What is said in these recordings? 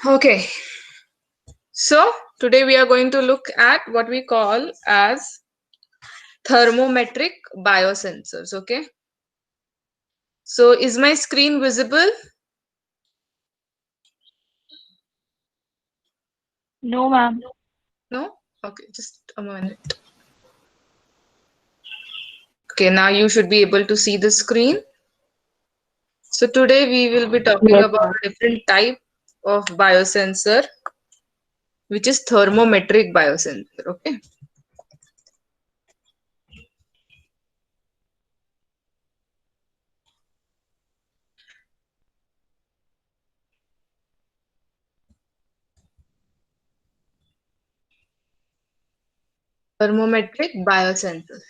Okay, so today we are going to look at what we call as thermometric biosensors. Okay, so is my screen visible? No, ma'am. No? Okay, just a minute. Okay, now you should be able to see the screen. So today we will be talking Yes, about ma'am. a different type of biosensor, which is thermometric biosensor. Okay. Thermometric biosensors,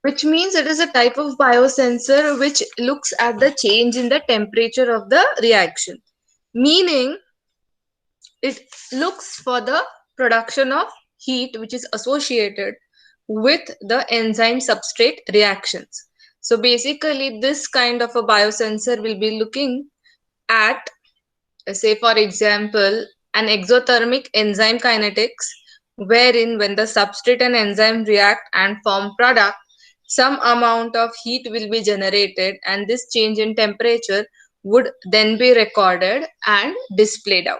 which means it is a type of biosensor which looks at the change in the temperature of the reaction. Meaning, it looks for the production of heat which is associated with the enzyme substrate reactions. So basically, this kind of a biosensor will be looking at, say, for example, an exothermic enzyme kinetics, wherein when the substrate and enzyme react and form product, some amount of heat will be generated, and this change in temperature would then be recorded and displayed out.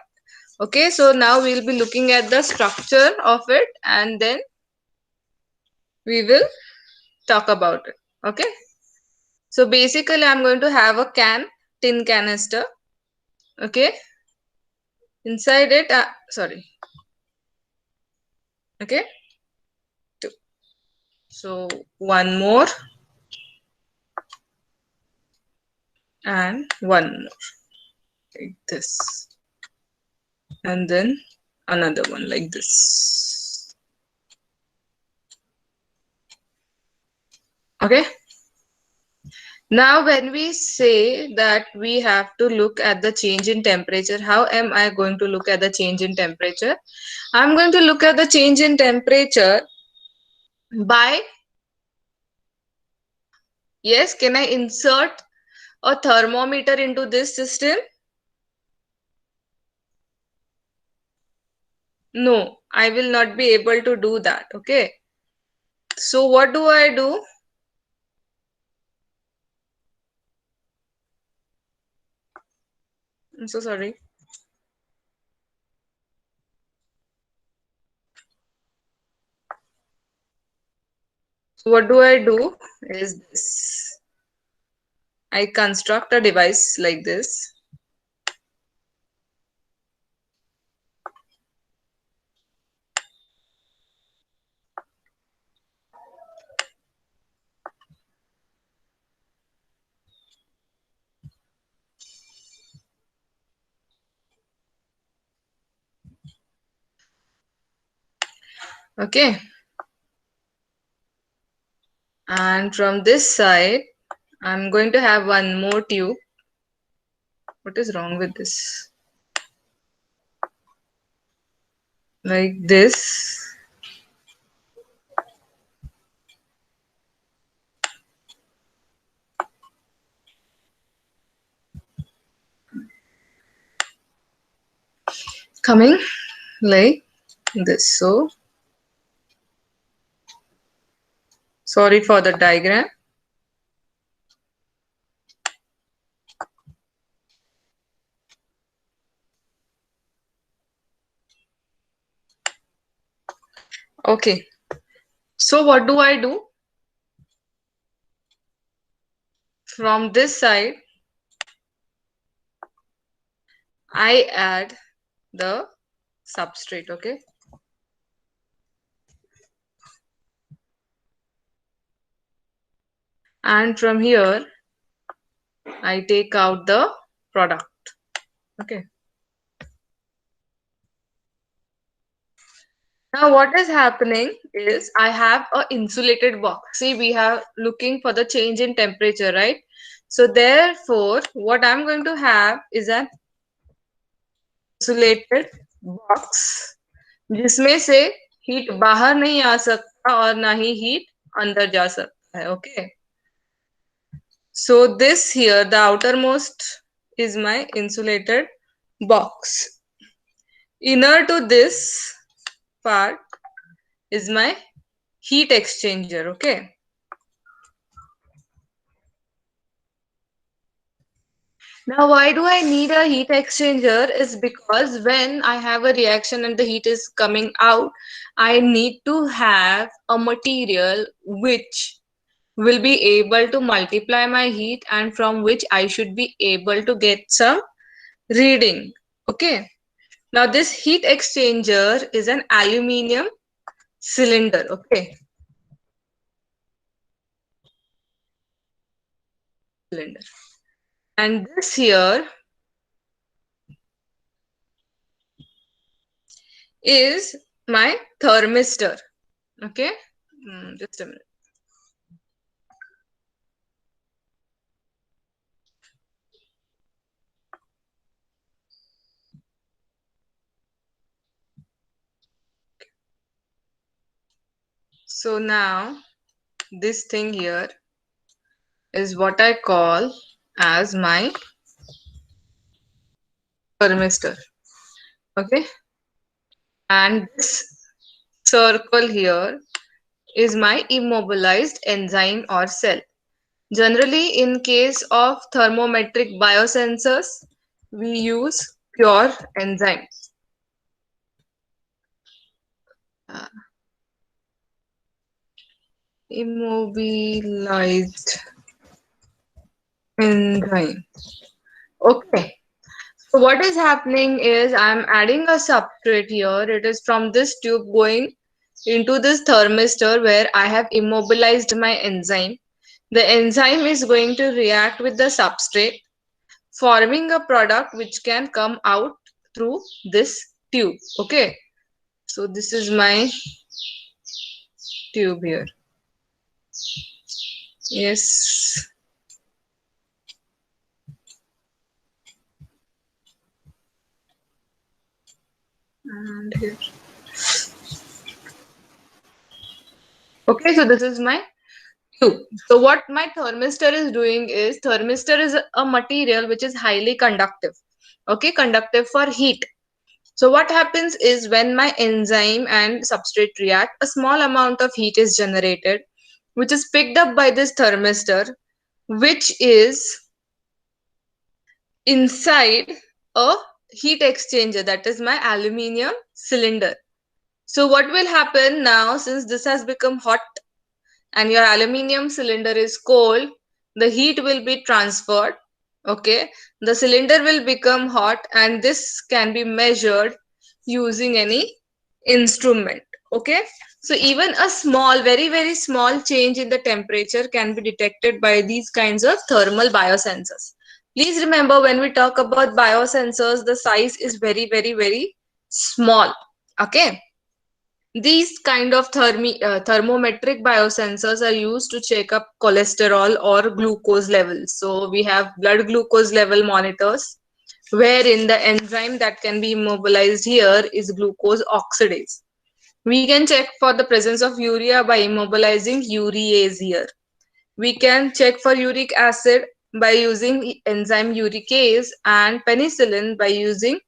Okay, so now we'll be looking at the structure of it and then we will talk about it. Okay, so basically, I'm going to have a tin canister. Okay, inside it, sorry, okay, two. So one more and one more, like this, and then another one like this. Okay, now when we say that we have to look at the change in temperature, how am I going to look at the change in temperature? I'm going to look at the change in temperature by, yes, can I insert a thermometer into this system? No, I will not be able to do that. Okay, so what do I do? I'm so sorry. So what do I do is this. I construct a device like this. Okay, and from this side I'm going to have one more tube. What is wrong with this? Like this. Coming like this. So sorry for the diagram. Okay, so what do I do? From this side I add the substrate. Okay, and from here I take out the product. Okay, now what is happening is I have a insulated box. See, we have looking for the change in temperature, right? So therefore what I'm going to have is an insulated box जिसमें से heat बाहर नहीं आ सकता और ना ही heat अंदर जा सकता है. Okay, so this here, the outermost is my insulated box. Inner to this part is my heat exchanger. Okay. Now, why do I need a heat exchanger? Is because when I have a reaction and the heat is coming out, I need to have a material which will be able to multiply my heat and from which I should be able to get some reading. Okay. Now, this heat exchanger is an aluminium cylinder. Okay. Cylinder. And this here is my thermistor. Okay. Just a minute. So now this thing here is what I call as my thermistor. Okay. And this circle here is my immobilized enzyme or cell. Generally, in case of thermometric biosensors, we use pure enzymes. Uh, Immobilized enzyme. Okay. So what is happening is I'm adding a substrate here. It is from this tube going into this thermistor where I have immobilized my enzyme. The enzyme is going to react with the substrate, forming a product which can come out through this tube. Okay. So this is my tube here. Yes. And here. Okay, so this is my tube. So what my thermistor is doing is thermistor is a material which is highly conductive. Okay, conductive for heat. So what happens is when my enzyme and substrate react, a small amount of heat is generated, which is picked up by this thermistor, which is inside a heat exchanger, that is my aluminium cylinder. So what will happen now, since this has become hot and your aluminium cylinder is cold, the heat will be transferred. Okay, the cylinder will become hot and this can be measured using any instrument. Okay, so even a small, very very small change in the temperature can be detected by these kinds of thermal biosensors. Please remember, when we talk about biosensors, the size is very very very small. Okay, these kind of thermometric biosensors are used to check up cholesterol or glucose levels. So we have blood glucose level monitors, wherein the enzyme that can be immobilized here is glucose oxidase. We can check for the presence of urea by immobilizing urease here. We can check for uric acid by using enzyme uricase, and penicillin by using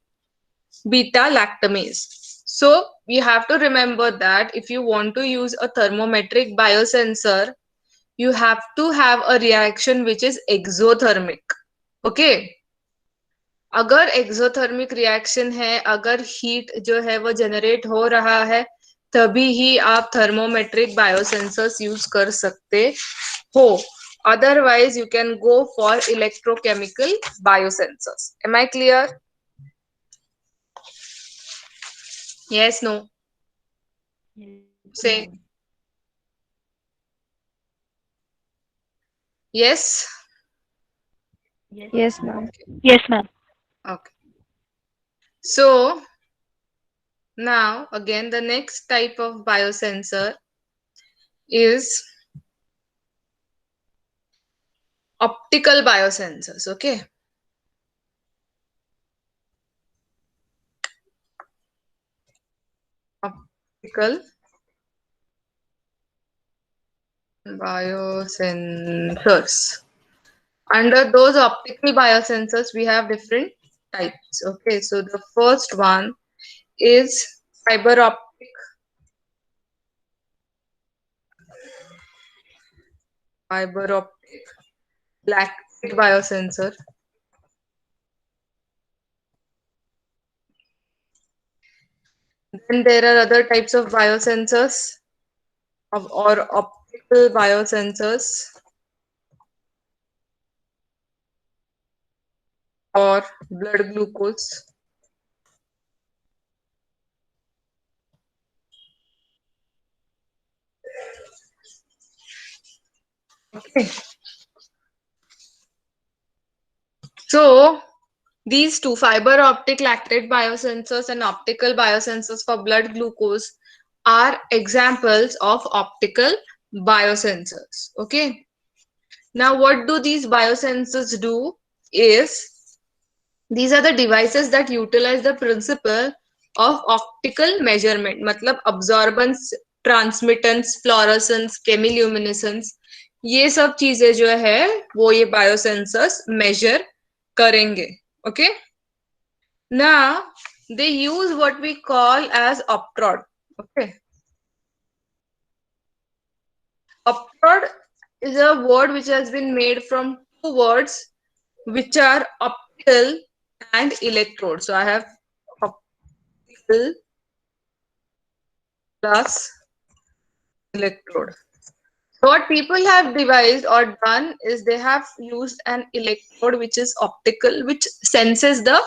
beta lactamase. So you have to remember that if you want to use a thermometric biosensor, you have to have a reaction which is exothermic. Okay, अगर exothermic reaction है, अगर heat जो है वो generate हो रहा है, तभी ही आप थर्मोमेट्रिक बायोसेंसर्स यूज कर सकते हो. Otherwise, you can go for electrochemical biosensors. Am I clear? Yes, no? Yes, Say ma'am. yes. Yes, Yes, ma'am. ma'am. Yes, ma'am. Okay. So now again, the next type of biosensor is optical biosensors. Okay. Optical biosensors. Under those optical biosensors, we have different types. Okay, so the first one is fiber optic, fiber optic lactate biosensor. Then there are other types of biosensors or optical biosensors or blood glucose. Okay, so these two fiber optic lactate biosensors and optical biosensors for blood glucose are examples of optical biosensors. Okay, now what do these biosensors do is these are the devices that utilize the principle of optical measurement, मतलब absorbance, transmittance, fluorescence, chemiluminescence, ये सब चीजें जो है वो ये biosensors measure करेंगे. Okay, now they use what we call as optrod. Okay, optrod is a word which has been made from two words which are optical and electrode. So I have optical plus electrode. So what people have devised or done is they have used an electrode which is optical, which senses the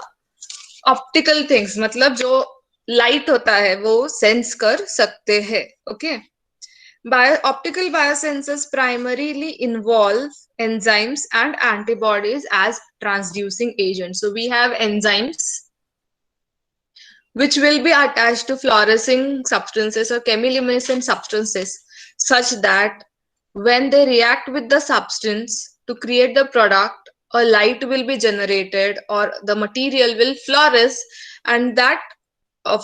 optical things. मतलब जो light होता है वो sense कर सकते हैं. Okay. Optical biosensors primarily involve enzymes and antibodies as transducing agents. So we have enzymes which will be attached to fluorescing substances or chemiluminescent substances such that when they react with the substance to create the product, a light will be generated or the material will fluoresce, and that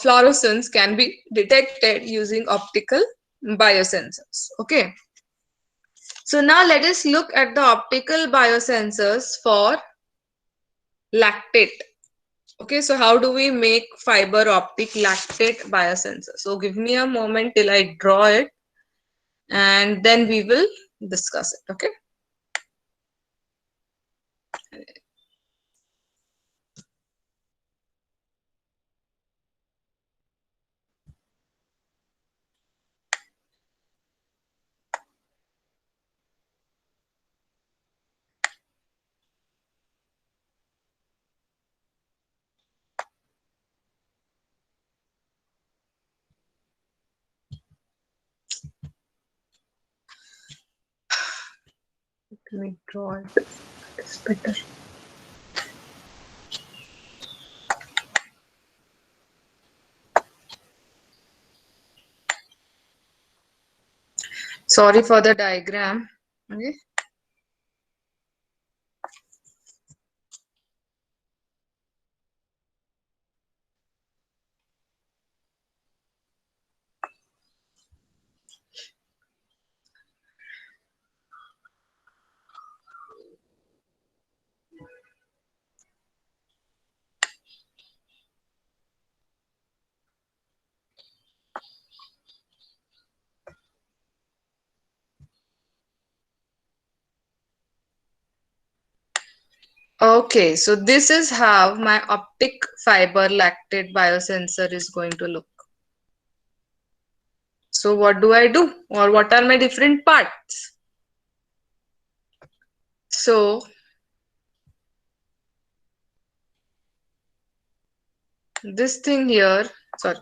fluorescence can be detected using optical biosensors. Okay, so now let us look at the optical biosensors for lactate. Okay, so how do we make fiber optic lactate biosensor? So give me a moment till I draw it and then we will discuss it. Okay. Let me draw it. It's better. Sorry for the diagram. Okay. Okay, so this is how my optic fiber lactate biosensor is going to look. So what do I do, or what are my different parts? So this thing here, sorry.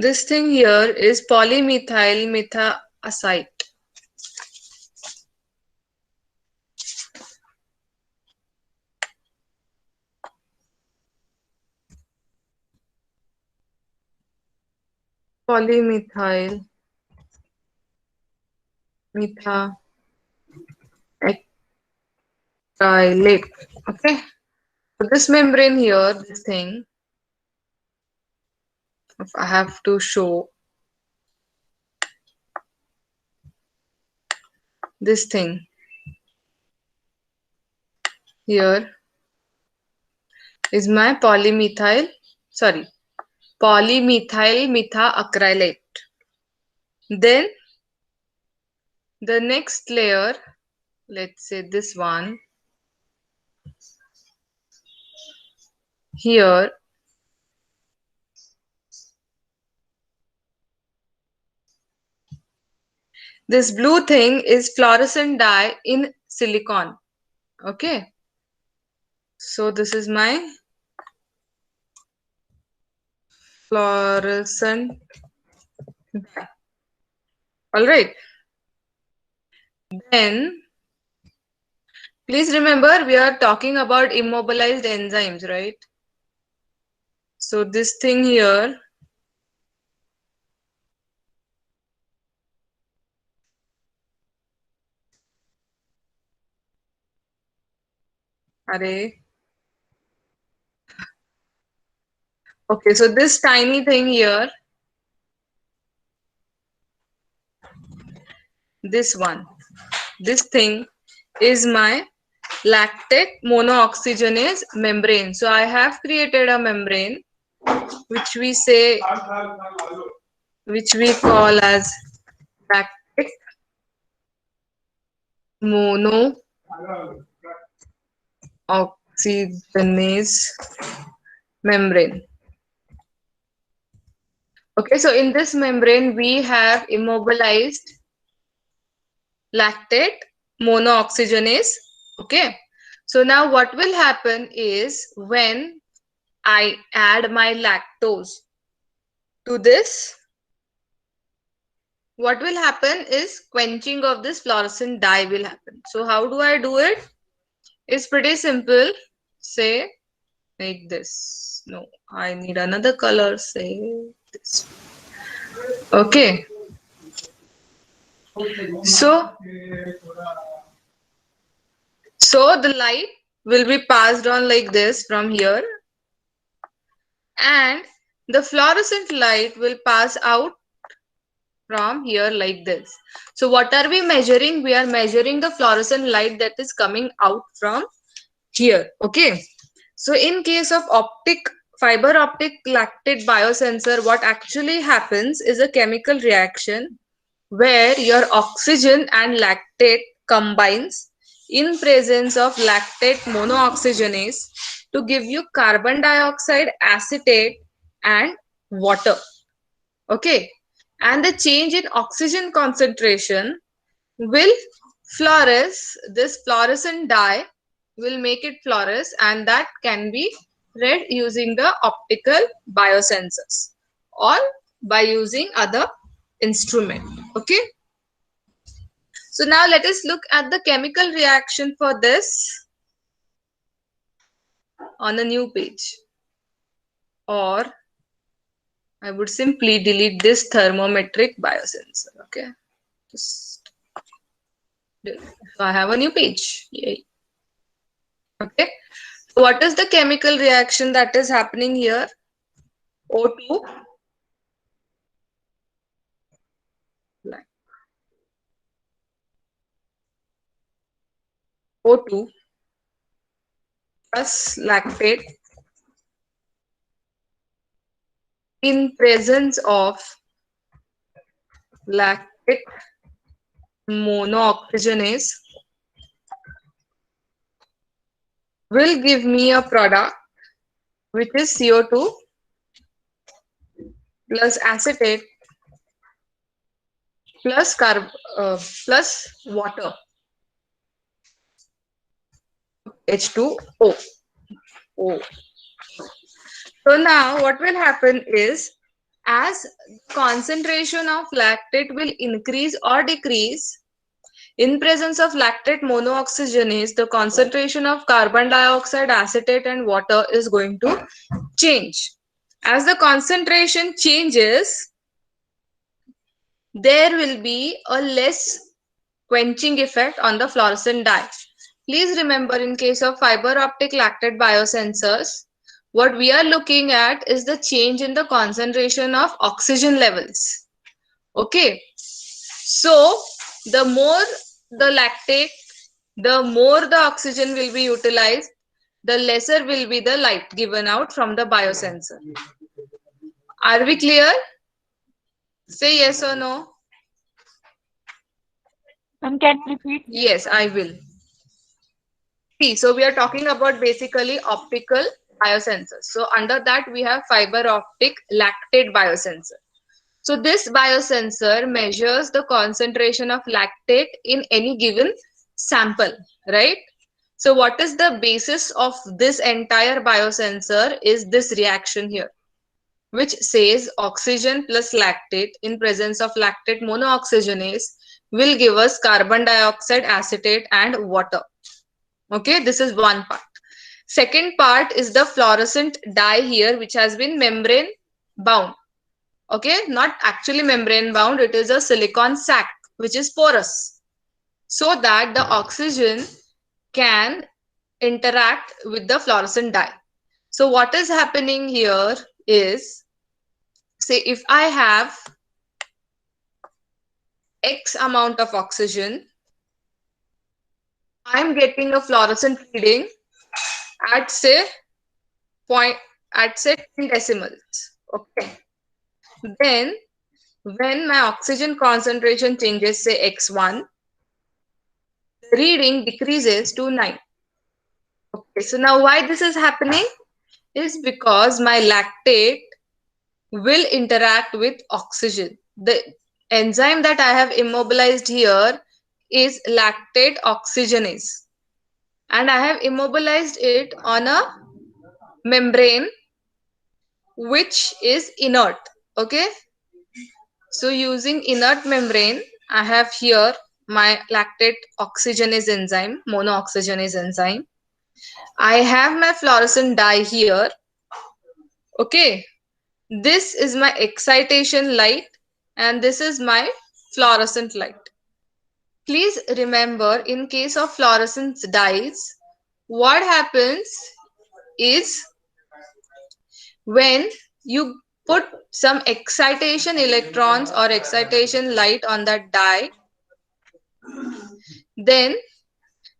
This thing here is polymethyl methaacite. Polymethyl methacrylate. Okay. So this membrane here, this thing, if I have to show, this thing here is my polymethyl methacrylate. Then the next layer, let's say this one here, this blue thing is fluorescent dye in silicon. Okay, so this is my fluorescent dye. All right, then please remember we are talking about immobilized enzymes, right? So this thing here, array. Okay, so this tiny thing here, this one, this thing is my lactate monooxygenase membrane. So I have created a membrane which we call as lactate monooxygenase membrane. Okay, so in this membrane we have immobilized lactate monooxygenase. Okay, so now what will happen is when I add my lactose to this, what will happen is quenching of this fluorescent dye will happen. So how do I do it? It's pretty simple. Say like this. No, I need another color. Say this. Okay. So the light will be passed on like this from here, and the fluorescent light will pass out from here like this. So what are we measuring? We are measuring the fluorescent light that is coming out from here. Okay. So in case of fiber optic lactate biosensor, what actually happens is a chemical reaction where your oxygen and lactate combines in presence of lactate monooxygenase to give you carbon dioxide, acetate and water. Okay, and the change in oxygen concentration will fluoresce. This fluorescent dye will make it fluoresce, and that can be read using the optical biosensors or by using other instrument. Okay, so now let us look at the chemical reaction for this on a new page, or I would simply delete this thermometric biosensor. Okay, just so I have a new page. Yay. Okay, so what is the chemical reaction that is happening here? O2 O2 plus lactate in presence of lactate monooxygenase will give me a product which is CO2 plus acetate plus plus water, H2O. So now what will happen is, as concentration of lactate will increase or decrease, in presence of lactate monooxygenase, the concentration of carbon dioxide, acetate and water is going to change. As the concentration changes, there will be a less quenching effect on the fluorescent dye. Please remember, in case of fiber optic lactate biosensors, what we are looking at is the change in the concentration of oxygen levels. Okay, so the more the lactate, the more the oxygen will be utilized, the lesser will be the light given out from the biosensor. Are we clear? Say yes or no. Ma'am, can you repeat? Yes, I will. See, so we are talking about basically optical biosensors. So under that we have fiber optic lactate biosensor. So this biosensor measures the concentration of lactate in any given sample, right? So what is the basis of this entire biosensor is this reaction here, which says oxygen plus lactate in presence of lactate monooxygenase will give us carbon dioxide, acetate and water. Okay, this is one part. Second part is the fluorescent dye here, which has been membrane bound. Okay, not actually membrane bound, it is a silicon sac which is porous, so that the oxygen can interact with the fluorescent dye. So what is happening here is, say if I have X amount of oxygen, I'm getting a fluorescent reading at say point at say 10 decimals. Okay. Then when my oxygen concentration changes, say X1, the reading decreases to 9. Okay, so now why this is happening is because my lactate will interact with oxygen. The enzyme that I have immobilized here is lactate oxygenase, and I have immobilized it on a membrane which is inert. Okay, so using inert membrane, I have here my lactate oxygenase enzyme, monooxygenase enzyme. I have my fluorescent dye here. Okay, this is my excitation light and this is my fluorescent light. Please remember, in case of fluorescence dyes, what happens is when you put some excitation electrons or excitation light on that dye, then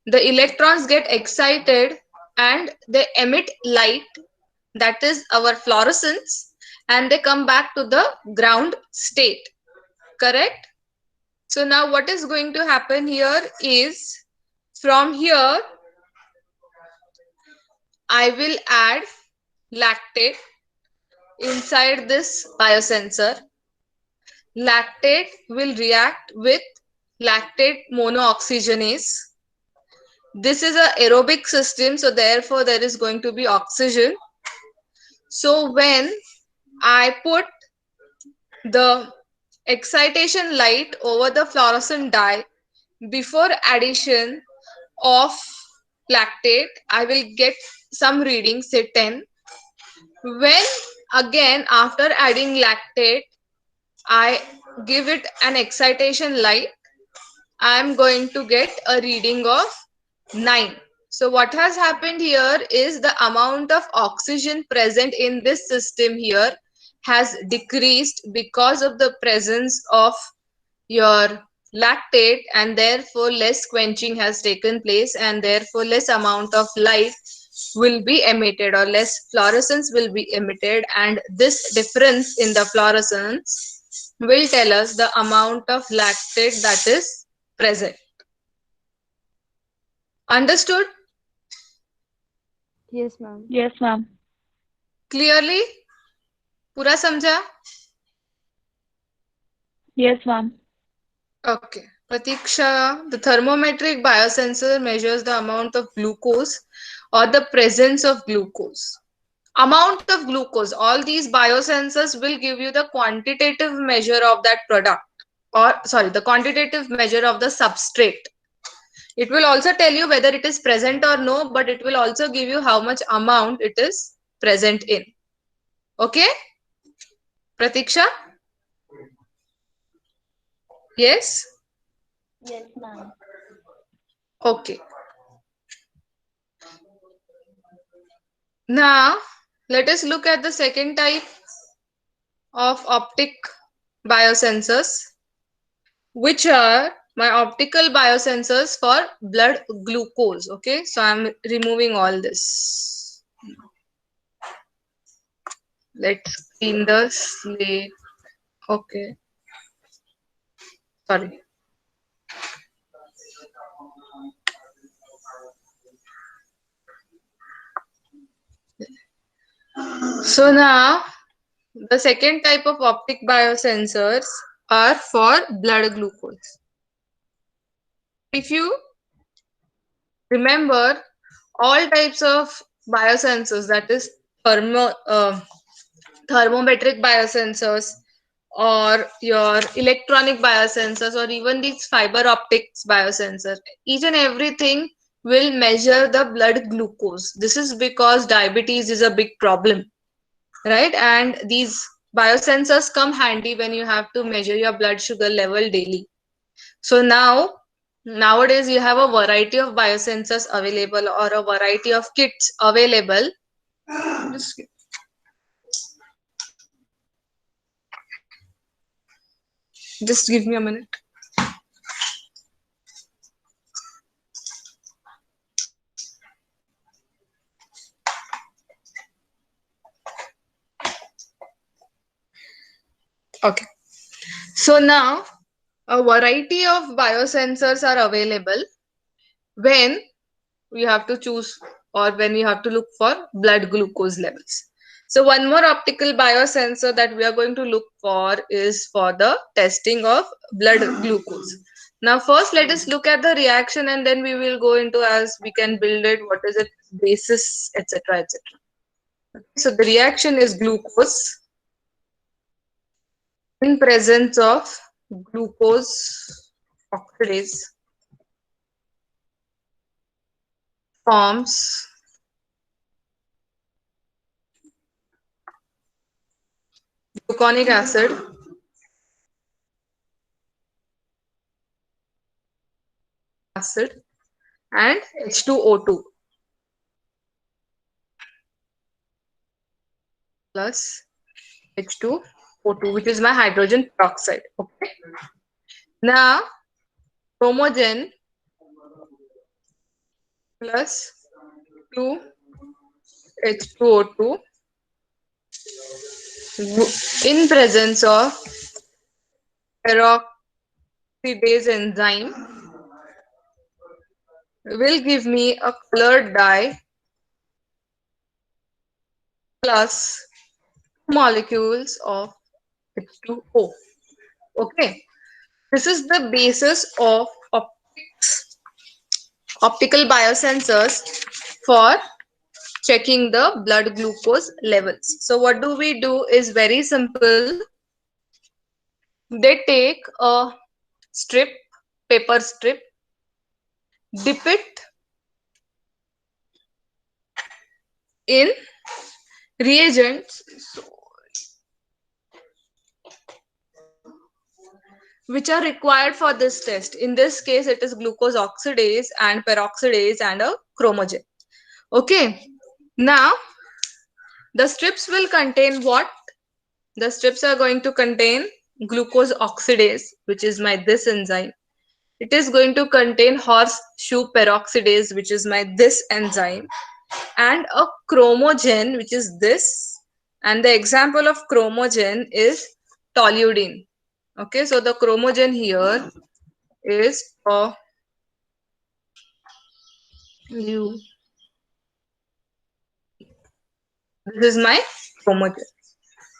the electrons get excited and they emit light, that is our fluorescence, and they come back to the ground state. Correct? So now what is going to happen here is, from here I will add lactate inside this biosensor. Lactate will react with lactate monooxygenase. This is an aerobic system, so therefore there is going to be oxygen. So when I put the excitation light over the fluorescent dye before addition of lactate, I will get some reading, say 10. When again after adding lactate, I give it an excitation light, I am going to get a reading of 9. So what has happened here is the amount of oxygen present in this system here has decreased because of the presence of your lactate, and therefore less quenching has taken place and therefore less amount of light will be emitted or less fluorescence will be emitted, and this difference in the fluorescence will tell us the amount of lactate that is present. Understood Yes, ma'am. Yes, ma'am. clearly? पूरा समझा? Yes, ma'am. Okay. Pratiksha, the thermometric biosensor measures the amount of glucose or the presence of glucose. Amount of glucose. All these biosensors will give you the quantitative measure of that product, or sorry, the quantitative measure of the substrate. It will also tell you whether it is present or no, but it will also give you how much amount it is present in. Okay? Pratiksha? Yes? Yes, ma'am. Okay. Now, let us look at the second type of optic biosensors, which are my optical biosensors for blood glucose. Okay, so I'm removing all this. Let's clean the slate. Okay, sorry. So now the second type of optic biosensors are for blood glucose. If you remember, all types of biosensors, that is thermometric biosensors or your electronic biosensors or even these fiber optics biosensors, each and everything will measure the blood glucose. This is because diabetes is a big problem, right? And these biosensors come handy when you have to measure your blood sugar level daily. So nowadays you have a variety of biosensors available or a variety of kits available. Just just give me a minute. Okay. So now a variety of biosensors are available when we have to choose or when we have to look for blood glucose levels. So one more optical biosensor that we are going to look for is for the testing of blood glucose. Now first let us look at the reaction and then we will go into as we can build it, what is its basis, etc., etc. So the reaction is glucose in presence of glucose oxidase forms gluconic acid and H2O2 plus H2O2, which is my hydrogen peroxide. Okay. Now chromogen plus 2 H2O2 in presence of peroxidase enzyme will give me a colored dye plus molecules of H2O. Okay, this is the basis of optical biosensors for checking the blood glucose levels. So what do we do is very simple. They take a strip, paper strip, dip it in reagents which are required for this test. In this case, it is glucose oxidase and peroxidase and a chromogen. Okay. Now, the strips will contain what? The strips are going to contain glucose oxidase, which is my this enzyme. It is going to contain horseshoe peroxidase, which is my this enzyme, and a chromogen, which is this. And the example of chromogen is toluidine. Okay, so the chromogen here is a U. This is my chromogen.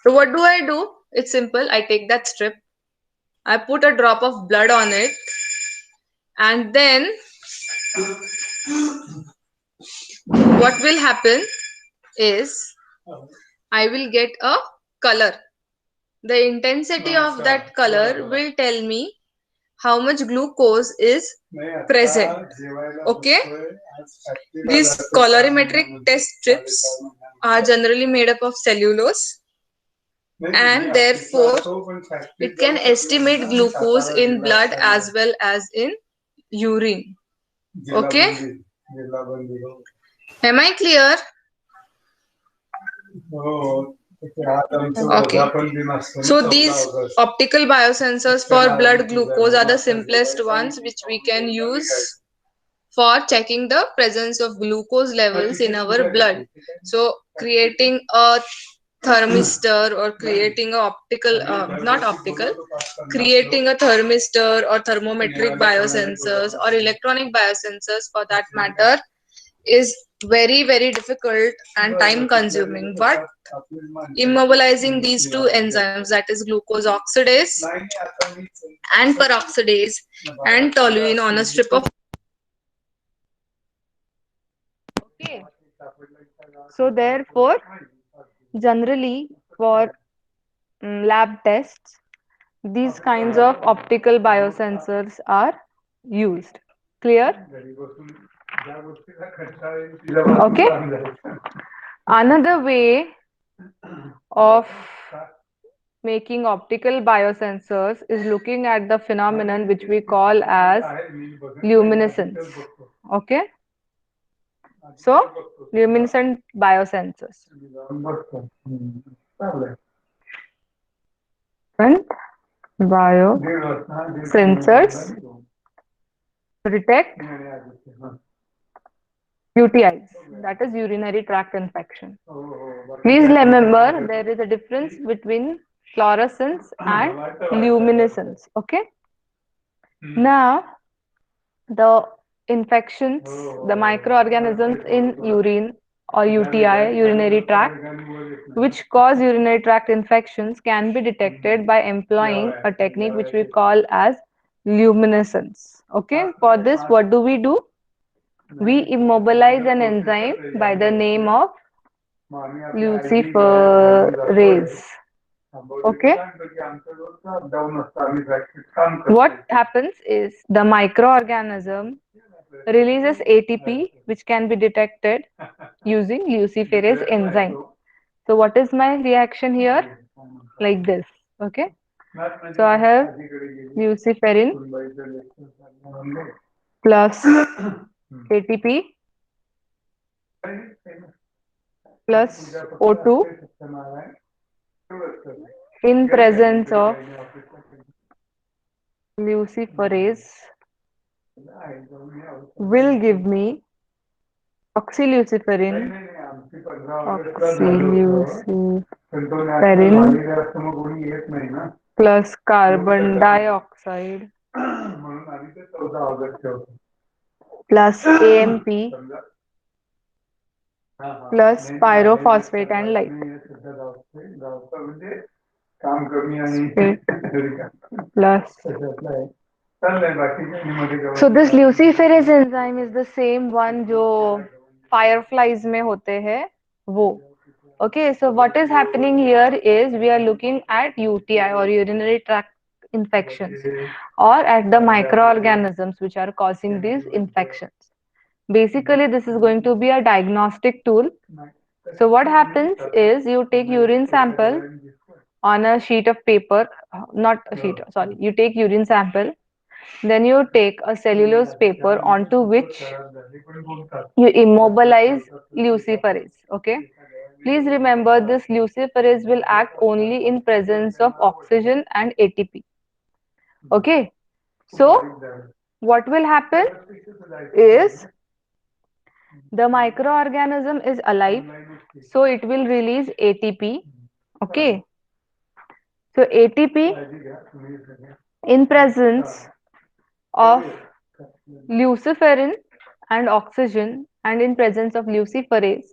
So what do I do? It's simple. I take that strip, I put a drop of blood on it, and then what will happen is I will get a color. The intensity of that color will tell me how much glucose is present. Okay, these colorimetric test strips are generally made up of cellulose, and therefore it can estimate glucose in blood as well as in urine. Okay, am I clear? Okay. So these optical biosensors for blood glucose are the simplest ones which we can use for checking the presence of glucose levels in our blood. So creating a thermistor or creating a optical, not optical, creating a thermistor or thermometric biosensors or electronic biosensors for that matter is very very difficult and time consuming, but immobilizing these two enzymes, that is glucose oxidase and peroxidase and toluene on a strip of, okay. So therefore, generally for lab tests, these kinds of optical biosensors are used. Clear? Okay. Another way of making optical biosensors is looking at the phenomenon which we call as luminescence. Okay. So, luminescent biosensors. And biosensors detect UTIs, that is urinary tract infection. Please remember there is a difference between fluorescence and luminescence. Okay. Now, the infections, the microorganisms in urine or UTI, urinary tract, which cause urinary tract infections can be detected by employing a technique which we call as luminescence. Okay, for this, what do? We immobilize an enzyme by the name of luciferase. Okay. What happens is the microorganism releases ATP, which can be detected using luciferase enzyme. So what is my reaction here? Like this. Okay. So I have luciferin plus ATP plus O2 in presence of luciferase will give me oxyluciferin, plus carbon dioxide plus AMP plus pyrophosphate and light. Plus. So this luciferase enzyme is the same one जो fireflies में होते हैं वो. Okay, so what is happening here is we are looking at UTI or urinary tract infections or at the microorganisms which are causing these infections. Basically, this is going to be a diagnostic tool. So what happens is you take urine sample on a sheet of paper, not a sheet, sorry, you take urine sample, then you take a cellulose paper onto which you immobilize luciferase. Okay. Please remember this luciferase will act only in presence of oxygen and ATP. Okay. So what will happen is the microorganism is alive, so it will release ATP. Okay. So ATP in presence of luciferin and oxygen and in presence of luciferase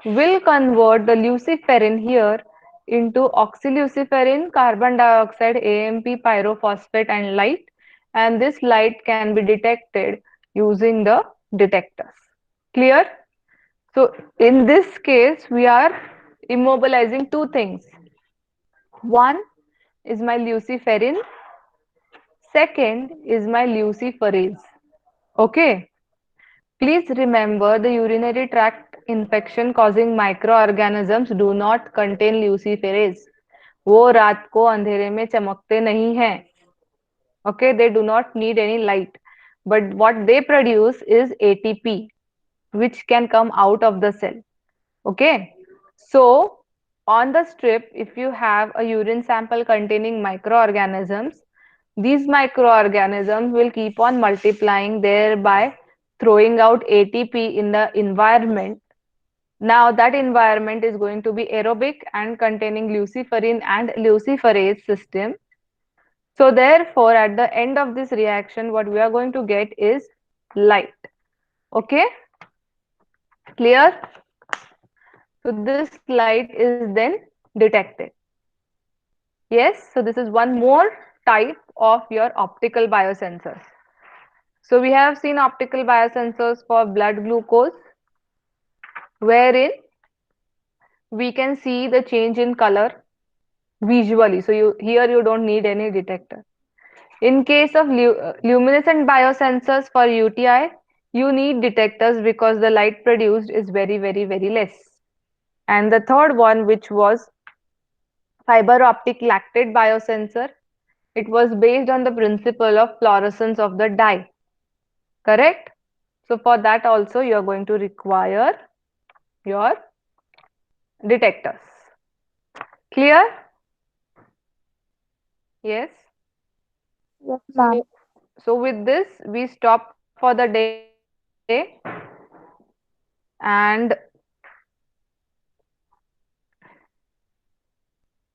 will convert the luciferin here into oxyluciferin, carbon dioxide, AMP, pyrophosphate and light, and this light can be detected using the detectors. Clear? So in this case we are immobilizing two things. One is my luciferin, second is my luciferase. Okay. Please remember the urinary tract infection causing microorganisms do not contain luciferase. वो रात को अंधेरे में चमकते नहीं हैं. Okay, they do not need any light. But what they produce is ATP, which can come out of the cell. Okay. So On the strip, if you have a urine sample containing microorganisms, these microorganisms will keep on multiplying, thereby throwing out ATP in the environment. Now, that environment is going to be aerobic and containing luciferin and luciferase system. So, therefore, at the end of this reaction, what we are going to get is light. Okay, clear? So, this light is then detected. Yes, so this is one more type of your optical biosensors. So we have seen optical biosensors for blood glucose, wherein we can see the change in color visually. So here you don't need any detector. In case of luminescent biosensors for UTI, you need detectors because the light produced is very, very, very less. And the third one, which was fiber optic lactate biosensor, it was based on the principle of fluorescence of the dye. Correct? So for that also you are going to require your detectors. Clear? Yes. Yes, ma'am. So with this we stop for the day, and